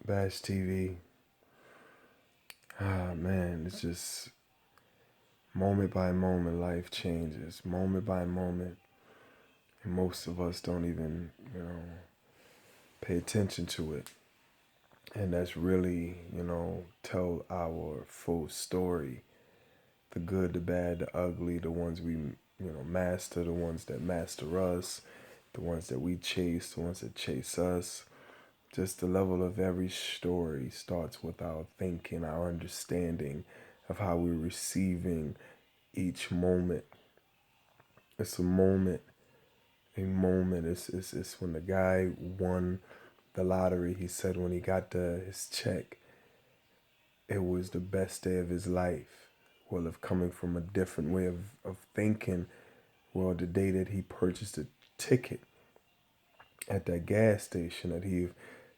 Bash TV. Ah, man, it's just moment by moment life changes. Moment by moment. And most of us don't even, pay attention to it. And that's really, tell our full story. The good, the bad, the ugly, the ones we, master, the ones that master us, the ones that we chase, the ones that chase us. Just the level of every story starts with our thinking, our understanding of how we're receiving each moment. It's a moment. It's when the guy won the lottery. He said when he got his check, it was the best day of his life. Well, if coming from a different way of thinking, well, the day that he purchased a ticket at that gas station that he,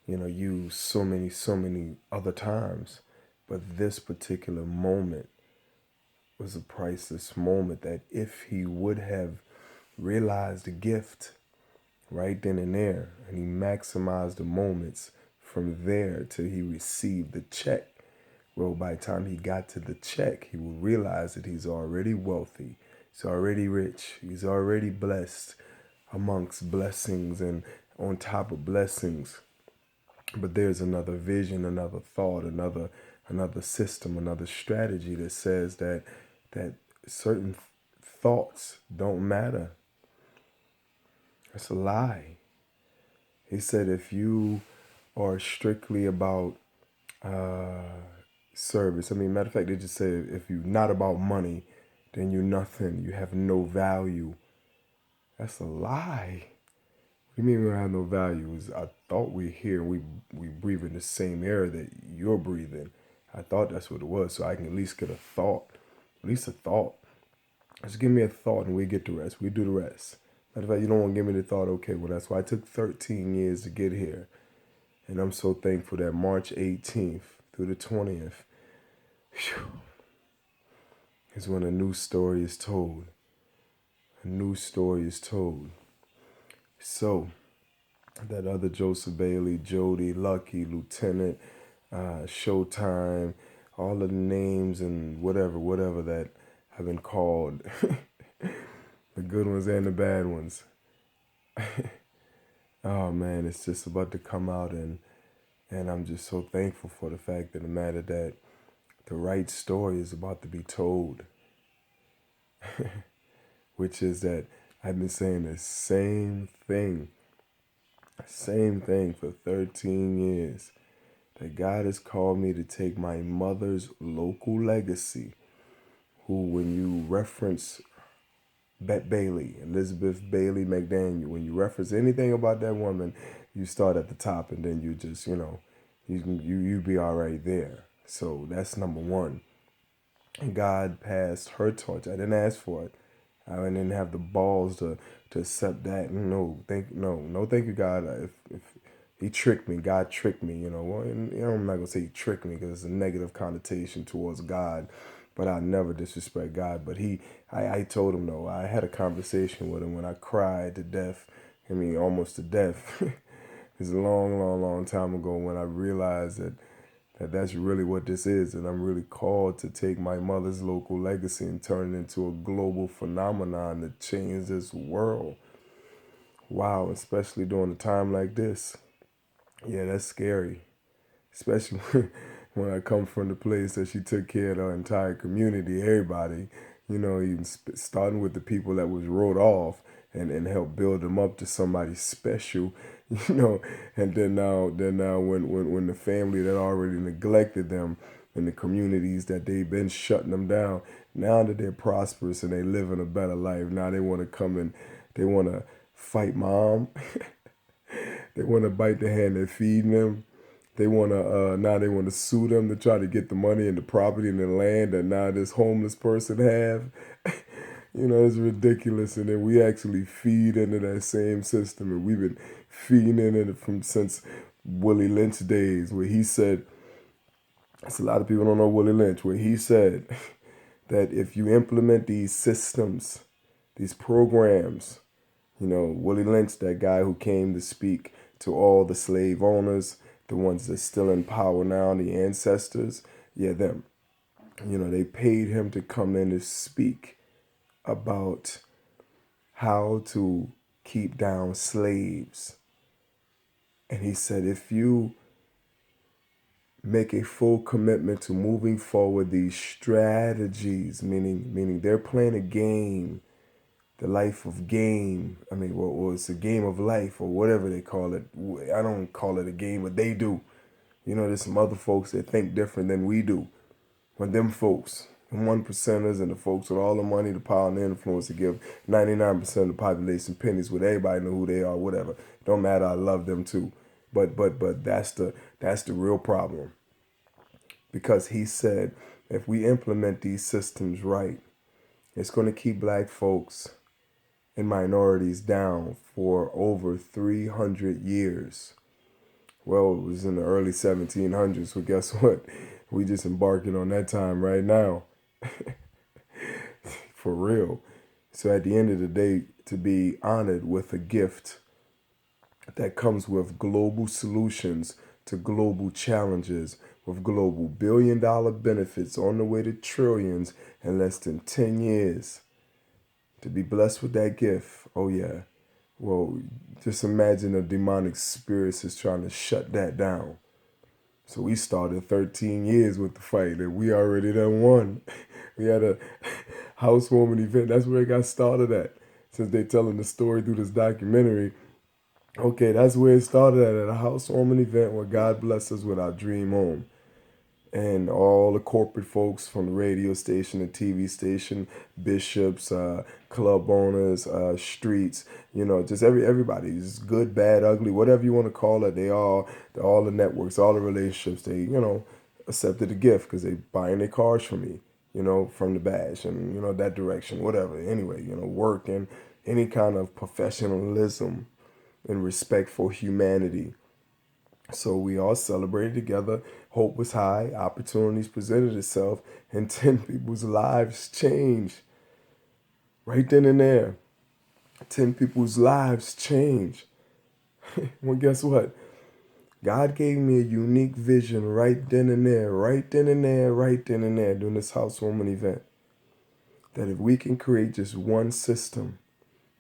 used so many other times. But this particular moment was a priceless moment that if he would have realized the gift right then and there, and he maximized the moments from there till he received the check. Well, by the time he got to the check, he will realize that he's already wealthy, he's already rich, he's already blessed amongst blessings and on top of blessings. But there's another vision, another thought, another system, another strategy that says that certain thoughts don't matter. It's a lie. He said if you are strictly about uh, service, I mean, matter of fact, they just said if you're not about money, then you're nothing. You have no value. That's a lie. What do you mean we don't have no value? I thought we're here and we breathe in the same air that you're breathing. I thought that's what it was, so I can at least get a thought, at least a thought. Just give me a thought and we get the rest. We do the rest. Matter of fact, you don't want to give me the thought, okay, well, that's why it took 13 years to get here. And I'm so thankful that March 18th through the 20th is when a new story is told. A new story is told. So, that other Joseph Bailey, Jody, Lucky, Lieutenant, Showtime, all of the names and whatever that have been called, the good ones and the bad ones. Oh man, it's just about to come out, and I'm just so thankful for the fact of the matter that the right story is about to be told, which is that I've been saying the same thing for 13 years. That God has called me to take my mother's local legacy, who, when you reference Bet Bailey, Elizabeth Bailey McDaniel, when you reference anything about that woman, you start at the top and then you just, you be all right there. So that's number one. And God passed her torch. I didn't ask for it. I didn't have the balls to accept that. No, thank you, God. If he tricked me, God tricked me. Well, and, I'm not gonna say he tricked me because it's a negative connotation towards God, but I never disrespect God. But I told him no. I had a conversation with him when I cried to death. I mean, almost to death. It's a long time ago when I realized that that's really what this is, and I'm really called to take my mother's local legacy and turn it into a global phenomenon that change this world. Wow, especially during a time like this. Yeah, that's scary, especially when I come from the place that she took care of the entire community, everybody, even starting with the people that was wrote off and help build them up to somebody special, and then now when the family that already neglected them in the communities that they've been shutting them down, now that they're prosperous and they live in a better life, now they want to come and they want to fight mom. They want to bite the hand that's feeding them. They want to now they want to sue them to try to get the money and the property and the land that now this homeless person have. It's ridiculous. And then we actually feed into that same system, and we've been feeding into it from since Willie Lynch days, where he said, a lot of people don't know Willie Lynch, where he said that if you implement these systems, these programs, Willie Lynch, that guy who came to speak to all the slave owners, the ones that's still in power now, the ancestors, yeah, them. They paid him to come in to speak about how to keep down slaves. And he said, if you make a full commitment to moving forward these strategies, meaning they're playing a game, the life of game. I mean, well, it's a game of life or whatever they call it. I don't call it a game, but they do. There's some other folks that think different than we do. When them folks, the 1%ers and the folks with all the money, the power, and the influence to give 99% of the population pennies, with everybody know who they are, whatever. Don't matter. I love them too. But that's the real problem. Because he said, if we implement these systems right, it's going to keep black folks and minorities down for over 300 years. Well, it was in the early 1700s, so guess what? We just embarking on that time right now. For real. So at the end of the day, to be honored with a gift that comes with global solutions to global challenges, with global billion-dollar benefits on the way to trillions in less than 10 years. To be blessed with that gift, oh yeah. Well, just imagine a demonic spirits is trying to shut that down. So we started 13 years with the fight, and we already done won. We had a housewarming event. That's where it got started at. Since they telling the story through this documentary, okay, that's where it started at a housewarming event where God blessed us with our dream home. And all the corporate folks from the radio station, the TV station, bishops, club owners, streets, just everybody, just good, bad, ugly, whatever you want to call it. All the networks, all the relationships, they, accepted the gift because they buying their cars from me, from the bash and, that direction, whatever. Anyway, work and any kind of professionalism and respect for humanity. So we all celebrated together. Hope was high. Opportunities presented itself. And 10 people's lives changed. Right then and there. 10 people's lives changed. Well, guess what? God gave me a unique vision right then and there. Right then and there. Right then and there during this housewarming event. That if we can create just one system.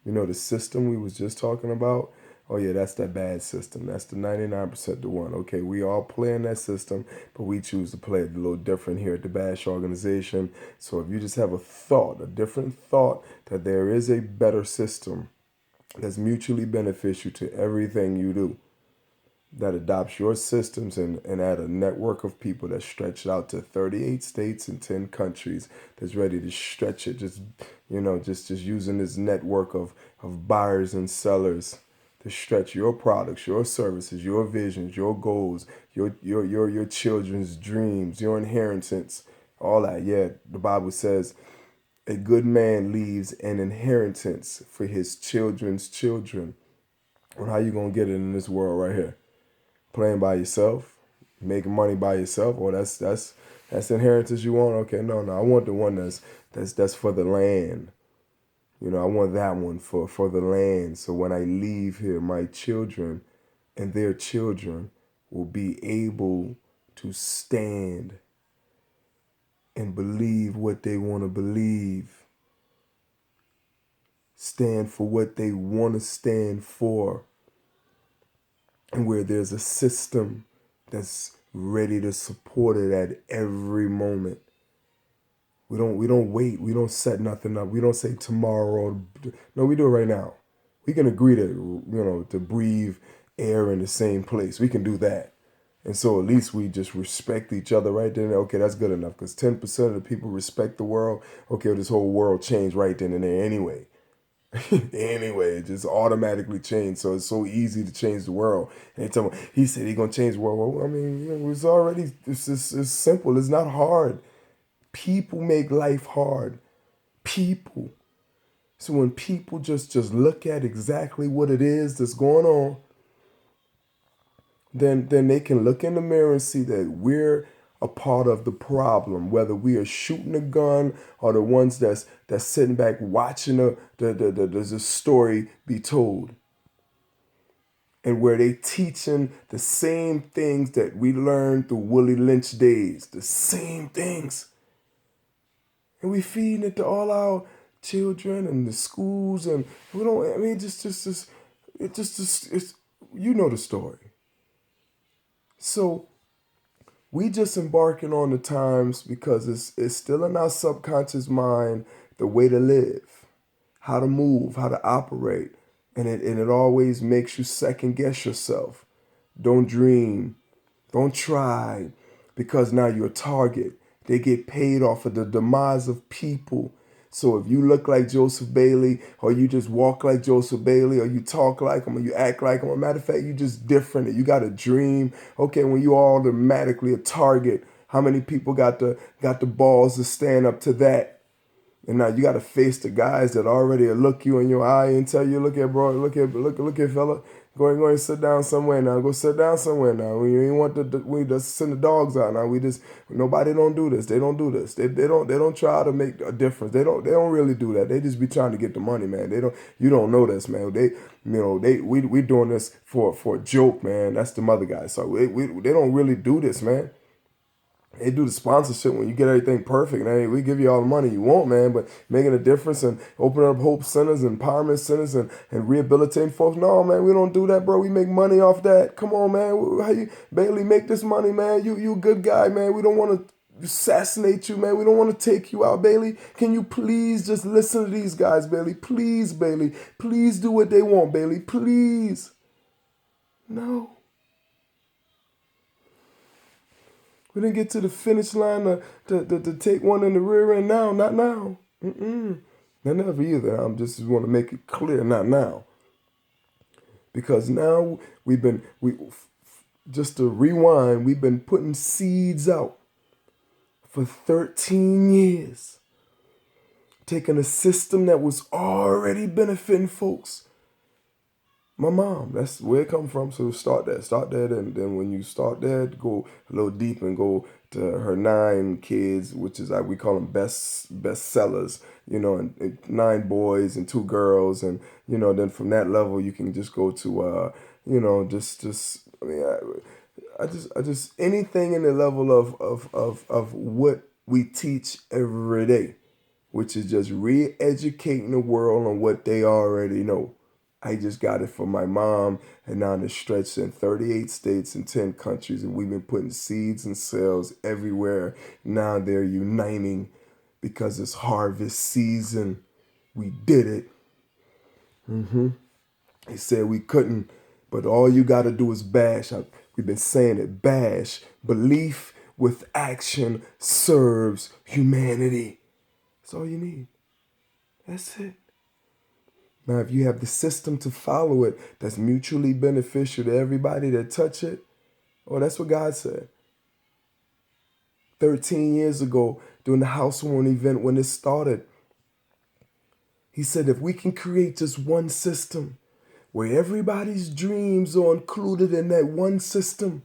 The system we was just talking about. Oh yeah, that's that bad system. That's the 99% the one. Okay, we all play in that system, but we choose to play it a little different here at the Bash organization. So if you just have a different thought that there is a better system that's mutually beneficial to everything you do, that adopts your systems and add a network of people that stretch out to 38 states and 10 countries that's ready to stretch it, just using this network of buyers and sellers to stretch your products, your services, your visions, your goals, your children's dreams, your inheritance, all that. Yeah, the Bible says a good man leaves an inheritance for his children's children. Well, how you going to get it in this world right here? Playing by yourself, making money by yourself, or that's the inheritance you want? Okay, no, I want the one that's for the land. I want that one for the land. So when I leave here, my children and their children will be able to stand and believe what they want to believe. Stand for what they want to stand for. And where there's a system that's ready to support it at every moment. We don't wait. We don't set nothing up. We don't say tomorrow. No, we do it right now. We can agree to breathe air in the same place. We can do that. And so at least we just respect each other right then. Okay, that's good enough because 10% of the people respect the world. Okay, well, this whole world changed right then and there anyway. Anyway, it just automatically changed. So it's so easy to change the world. And he said he's going to change the world. Well, I mean, it's simple. It's not hard. People make life hard. People. So when people just look at exactly what it is that's going on, then they can look in the mirror and see that we're a part of the problem, whether we are shooting a gun or the ones that's sitting back watching the story be told. and where they teaching the same things that we learned through Willie Lynch days, the same things. And we feeding it to all our children and the schools, and we don't, I mean, it's, you know the story. So we just embarking on the times because it's still in our subconscious mind the way to live, how to move, how to operate, and it always makes you second guess yourself. Don't dream, don't try, because now you're a target. They get paid off of the demise of people. So if you look like Joseph Bailey, or you just walk like Joseph Bailey, or you talk like him, or you act like him, or matter of fact, you just different, and you got a dream. Okay, when you are automatically a target, how many people got the balls to stand up to that? And now you got to face the guys that already look you in your eye and tell you, look at bro, look at fella, go and sit down somewhere now. Go sit down somewhere now. We ain't want we just send the dogs out now. Nobody don't do this. They don't do this. They don't try to make a difference. They don't really do that. They just be trying to get the money, man. You don't know this, man. We doing this for a joke, man. That's the mother guys. So they don't really do this, man. They do the sponsorship when you get everything perfect. Hey, we give you all the money you want, man, but making a difference and opening up hope centers and empowerment centers and rehabilitating folks. No, man, we don't do that, bro. We make money off that. Come on, man. How you, Bailey, make this money, man? You a good guy, man. We don't want to assassinate you, man. We don't want to take you out, Bailey. Can you please just listen to these guys, Bailey? Please, Bailey. Please do what they want, Bailey. Please. No. We didn't get to the finish line to take one in the rear end now. Not now. Not never either. I just want to make it clear, not now. Because now just to rewind, we've been putting seeds out for 13 years. Taking a system that was already benefiting folks. My mom, that's where it come from. So start that, and then when you start that, go a little deep and go to her 9 kids, which is like we call them best sellers, and 9 boys and 2 girls, and then from that level you can just go to I just anything in the level of what we teach every day, which is just re-educating the world on what they already know. I just got it from my mom, and now it's stretched in 38 states and 10 countries, and we've been putting seeds and cells everywhere. Now they're uniting because it's harvest season. We did it. They said we couldn't, but all you got to do is bash. We've been saying it, bash. Belief with action serves humanity. That's all you need. That's it. Now, if you have the system to follow it that's mutually beneficial to everybody that touch it, that's what God said. 13 years ago, during the Housewarming event when it started, he said if we can create just one system where everybody's dreams are included in that one system,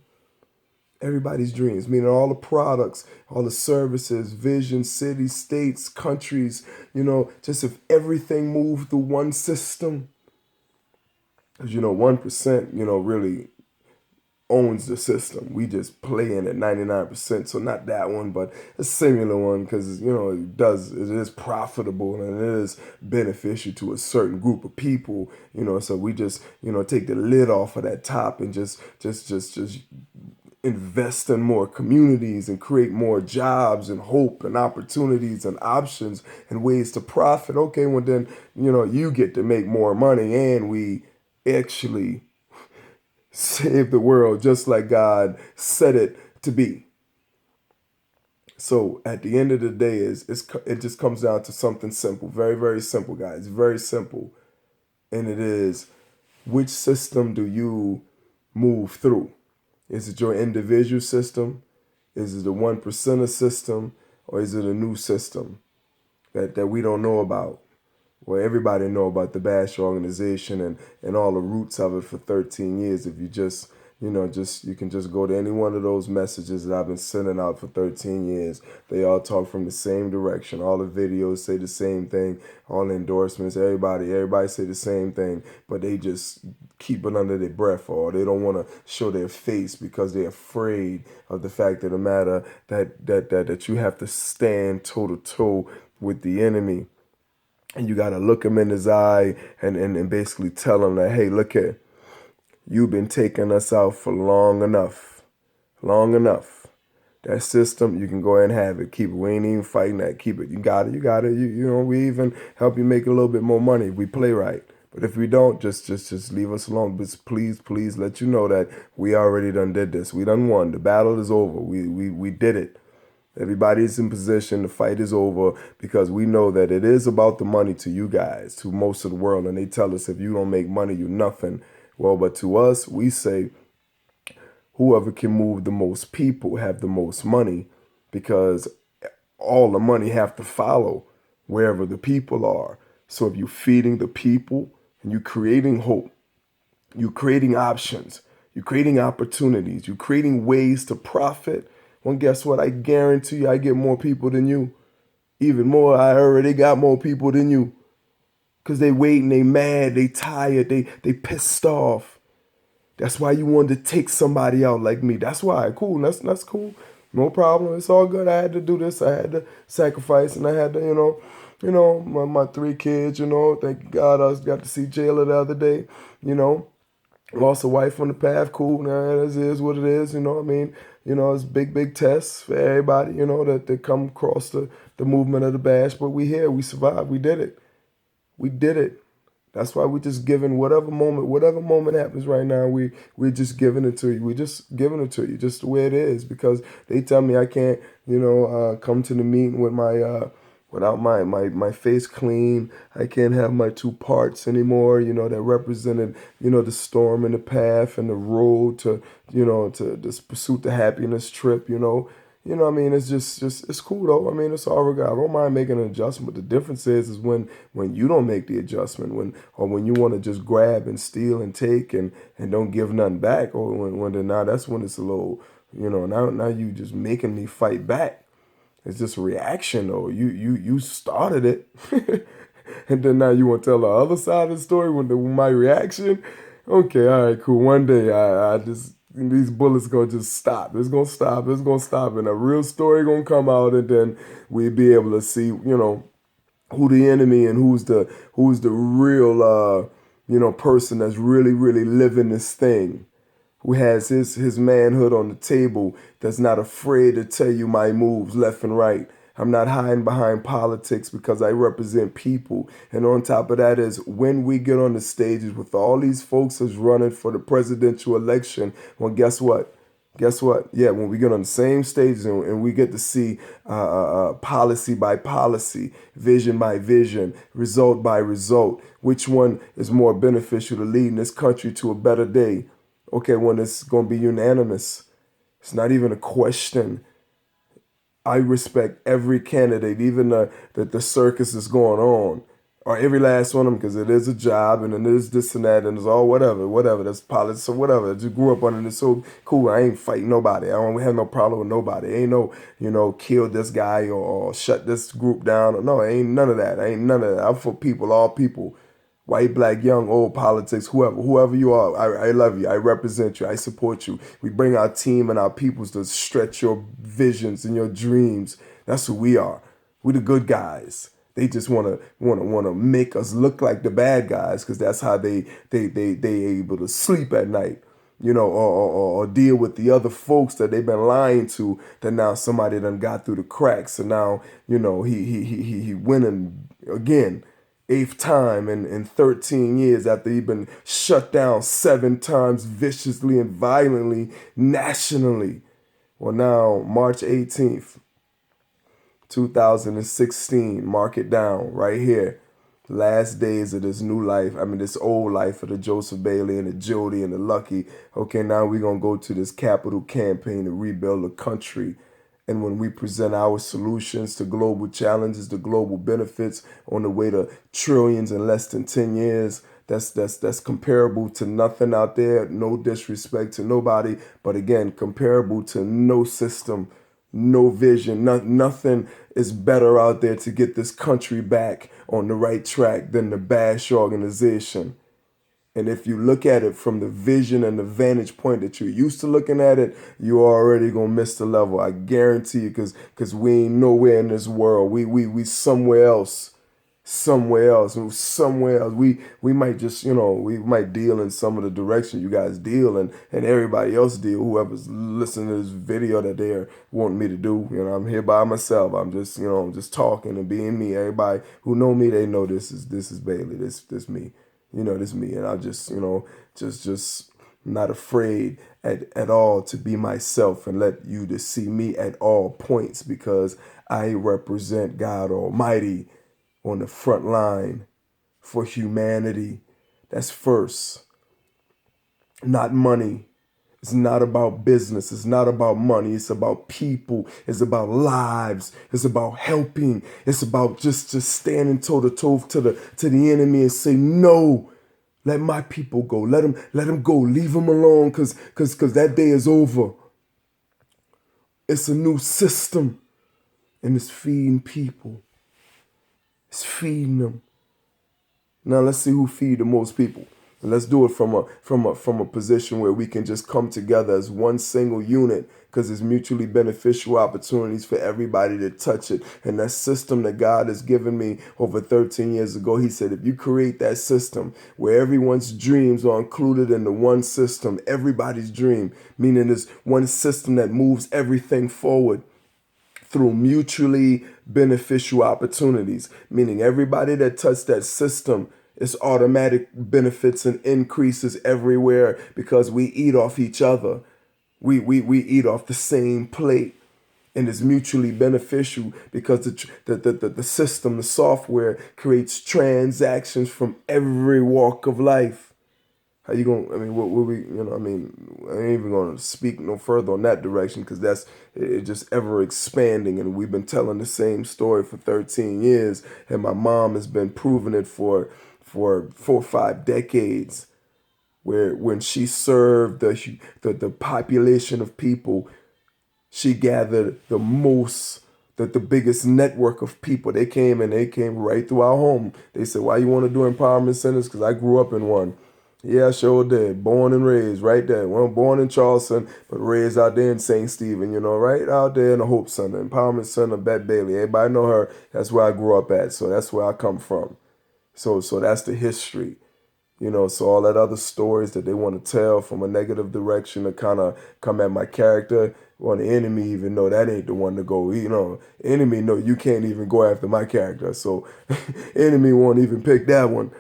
everybody's dreams, meaning all the products, all the services, visions, cities, states, countries, just if everything moved through one system. Because, 1%, really owns the system. We just play in at 99%. So not that one, but a similar one because, it is profitable and it is beneficial to a certain group of people, so we just, take the lid off of that top and just invest in more communities and create more jobs and hope and opportunities and options and ways to profit. Okay, well then, you get to make more money and we actually save the world just like God said it to be. So at the end of the day, it just comes down to something simple. Very, very simple, guys. Very simple. And it is, which system do you move through? Is it your individual system? Is it the 1%er system? Or is it a new system that we don't know about? Well, everybody know about the Bash organization and all the roots of it for 13 years. If you just, Just you can just go to any one of those messages that I've been sending out for 13 years. They all talk from the same direction. All the videos say the same thing. All the endorsements, everybody say the same thing, but they just keep it under their breath, or they don't want to show their face because they're afraid of the fact of the matter that you have to stand toe to toe with the enemy. And you got to look him in his eye and basically tell him that, hey, look here, you've been taking us out for long enough. Long enough. That system, you can go ahead and have it. Keep it. We ain't even fighting that. Keep it. You got it. You got it. We even help you make a little bit more money if we play right. But if we don't, just leave us alone. But please let you know that we already done did this. We done won. The battle is over. We did it. Everybody's in position. The fight is over because we know that it is about the money to you guys, to most of the world. And they tell us if you don't make money, you're nothing. Well, but to us, we say whoever can move the most people have the most money, because all the money have to follow wherever the people are. So if you're feeding the people and you're creating hope, you're creating options, you're creating opportunities, you're creating ways to profit, well, guess what? I guarantee you I get more people than you. Even more, I already got more people than you. Because they waiting, they mad, they tired, they pissed off. That's why you wanted to take somebody out like me. That's why. Cool. That's cool. No problem. It's all good. I had to do this. I had to sacrifice, and I had to, my 3 kids, thank God I got to see Jayla the other day, lost a wife on the path. Cool. Now, this is what it is. It's big tests for everybody, that they come across the movement of the bash. But we here. We survived. We did it. We did it. That's why we're just giving whatever moment happens right now, we're just giving it to you. We're just giving it to you just the way it is, because they tell me I can't, come to the meeting with without my face clean. I can't have my 2 parts anymore, that represented, the storm and the path and the road to, to this pursuit to happiness trip. It's just it's cool though. It's all regard. I don't mind making an adjustment. The difference is when you don't make the adjustment, when you want to just grab and steal and take and don't give nothing back, or when now that's when it's a little, now you just making me fight back. It's just a reaction though. You started it, and then now you want to tell the other side of the story when my reaction. Okay, all right, cool. One day I just, these bullets gonna just stop. It's gonna stop. It's gonna stop, and a real story gonna come out, and then we'll be able to see, who the enemy and who's the real, person that's really living this thing, who has his manhood on the table, that's not afraid to tell you my moves left and right. I'm not hiding behind politics because I represent people. And on top of that is when we get on the stages with all these folks that's running for the presidential election, well, guess what? Guess what? Yeah, when we get on the same stage and we get to see policy by policy, vision by vision, result by result, which one is more beneficial to leading this country to a better day? Okay, when it's going to be unanimous. It's not even a question. I respect every candidate, even the circus is going on, or every last one of them, because it is a job, and it is this and that, and it's all whatever. That's politics or whatever. I just grew up under this, so cool. I ain't fighting nobody. I don't have no problem with nobody. Ain't no, kill this guy or shut this group down. No, ain't none of that. Ain't none of that. I'm for people, all people. White, black, young, old, politics, whoever you are, I love you. I represent you. I support you. We bring our team and our peoples to stretch your visions and your dreams. That's who we are. We the good guys. They just wanna make us look like the bad guys, because that's how they able to sleep at night, or deal with the other folks that they've been lying to. That now somebody done got through the cracks, and now he winning again. 8th time in 13 years after he'd been shut down 7 times viciously and violently nationally. Well, now, March 18th, 2016, mark it down right here. Last days of this new life, this old life of the Joseph Bailey and the Jody and the Lucky. Okay, now we're going to go to this capital campaign to rebuild the country. And when we present our solutions to global challenges, the global benefits on the way to trillions in less than 10 years, that's comparable to nothing out there. No disrespect to nobody, but again, comparable to no system, no vision. Nothing is better out there to get this country back on the right track than the Bash organization. And if you look at it from the vision and the vantage point that you're used to looking at it, you're already gonna miss the level. I guarantee you, because we ain't nowhere in this world. We somewhere else. Somewhere else. Somewhere else. We might just, we might deal in some of the direction you guys deal and everybody else deal, whoever's listening to this video that they're wanting me to do. I'm here by myself. I'm just, I'm just talking and being me. Everybody who know me, they know this is Bailey. This me. This me, and I just, just not afraid at all to be myself and let you to see me at all points, because I represent God Almighty on the front line for humanity. That's first, not money. It's not about business. It's not about money. It's about people. It's about lives. It's about helping. It's about just standing toe to toe to the enemy and say, no, let my people go. Let them go. Leave them alone, because that day is over. It's a new system, and it's feeding people. It's feeding them. Now let's see who feed the most people. And let's do it from a position where we can just come together as one single unit, because it's mutually beneficial opportunities for everybody to touch it. And that system that God has given me over 13 years ago, he said, if you create that system where everyone's dreams are included in the one system, everybody's dream, meaning there's one system that moves everything forward through mutually beneficial opportunities, meaning everybody that touched that system, it's automatic benefits and increases everywhere, because we eat off each other. We eat off the same plate, and it's mutually beneficial because the system, the software creates transactions from every walk of life. How you gonna? I mean, what we? I ain't even gonna speak no further on that direction, because that's it just ever expanding, and we've been telling the same story for 13 years, and my mom has been proving it for 4 or 5 decades, where when she served the population of people, she gathered the biggest network of people. They came right through our home. They said, why you want to do empowerment centers? Because I grew up in one. Yeah, I sure did. Born and raised right there. Well, born in Charleston, but raised out there in St. Stephen, right out there in the Hope Center, Empowerment Center, Bette Bailey. Everybody know her. That's where I grew up at. So that's where I come from. So that's the history. So all that other stories that they want to tell from a negative direction to kind of come at my character, well, the enemy even know that ain't the one to go. Enemy know you can't even go after my character. So enemy won't even pick that one.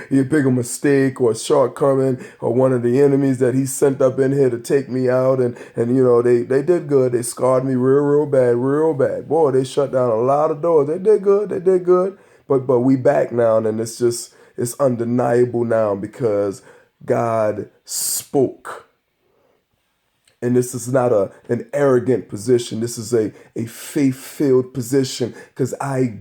You pick a mistake or a shortcoming or one of the enemies that he sent up in here to take me out. And they did good. They scarred me real bad. Boy, they shut down a lot of doors. They did good. But we back now, and it's undeniable now, because God spoke. And this is not an arrogant position. This is a faith-filled position, because I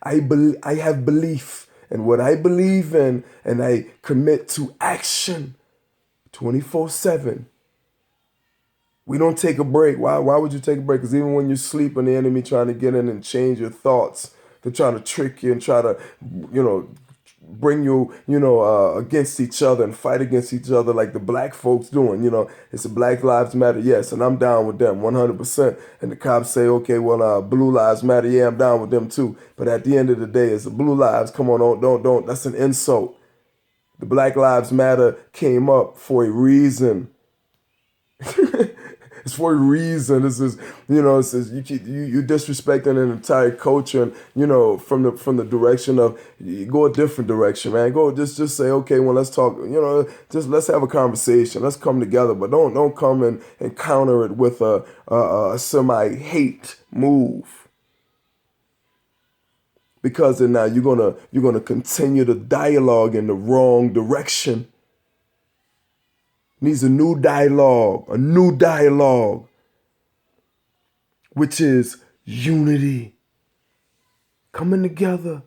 have belief in what I believe in, and I commit to action 24/7. We don't take a break. Why would you take a break? Because even when you sleep and the enemy trying to get in and change your thoughts, they're trying to trick you and try to, bring you, against each other and fight against each other like the black folks doing. It's a Black Lives Matter, yes, and I'm down with them 100%. And the cops say, okay, well, Blue Lives Matter, yeah, I'm down with them too. But at the end of the day, it's the Blue Lives. Come on, don't. That's an insult. The Black Lives Matter came up for a reason. It's for a reason. This is, it says you disrespecting an entire culture, and from the direction of, you go a different direction, man. Go just say, okay, well, let's talk. Just let's have a conversation. Let's come together, but don't come and counter it with a semi-hate move, because then now you're gonna continue the dialogue in the wrong direction. Needs a new dialogue, which is unity, coming together,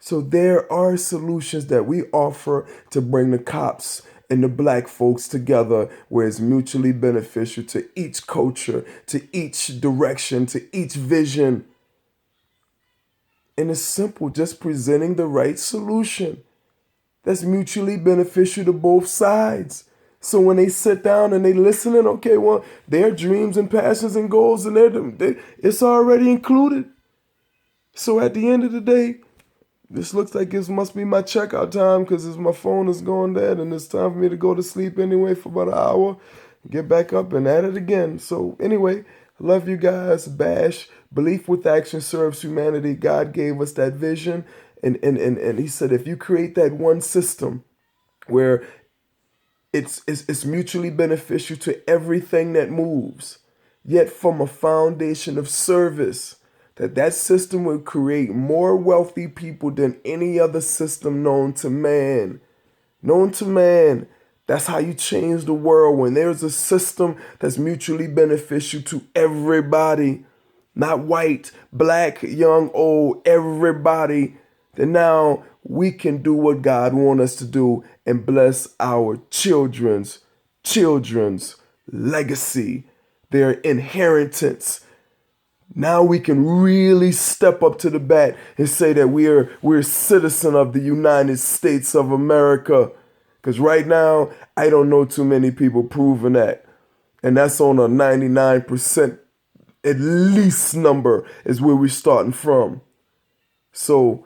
So there are solutions that we offer to bring the cops and the black folks together where it's mutually beneficial to each culture, to each direction, to each vision. And it's simple, just presenting the right solution that's mutually beneficial to both sides. So when they sit down and they listening, okay, well, their dreams and passions and goals and it's already included. So at the end of the day, this looks like it must be my checkout time because my phone is going dead and it's time for me to go to sleep anyway for about an hour. Get back up and at it again. So anyway, love you guys. Bash. Belief with action serves humanity. God gave us that vision. And he said, if you create that one system where it's mutually beneficial to everything that moves, yet from a foundation of service, that system will create more wealthy people than any other system known to man. Known to man. That's how you change the world, when there's a system that's mutually beneficial to everybody. Not white, black, young, old, everybody. Then now we can do what God wants us to do and bless our children's legacy, their inheritance. Now we can really step up to the bat and say that we're a citizen of the United States of America. Because right now, I don't know too many people proving that. And that's on a 99% at least number is where we're starting from. So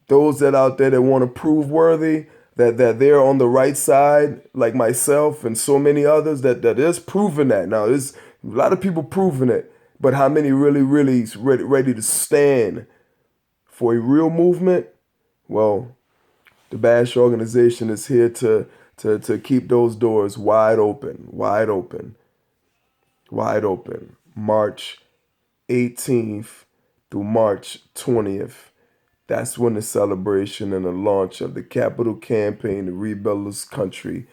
those that out there that want to prove worthy, that they're on the right side, like myself and so many others, that is proving that. Now, there's a lot of people proving it, but how many really ready to stand for a real movement? Well, the Bash organization is here to keep those doors wide open, wide open, wide open. March 18th through March 20th. That's when the celebration and the launch of the capital campaign to rebuild this country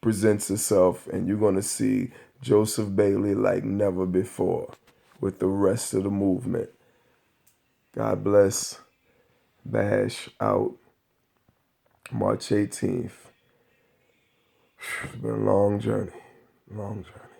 presents itself, and you're going to see Joseph Bailey like never before with the rest of the movement. God bless. Bash out. March 18th. It's been a long journey. Long journey.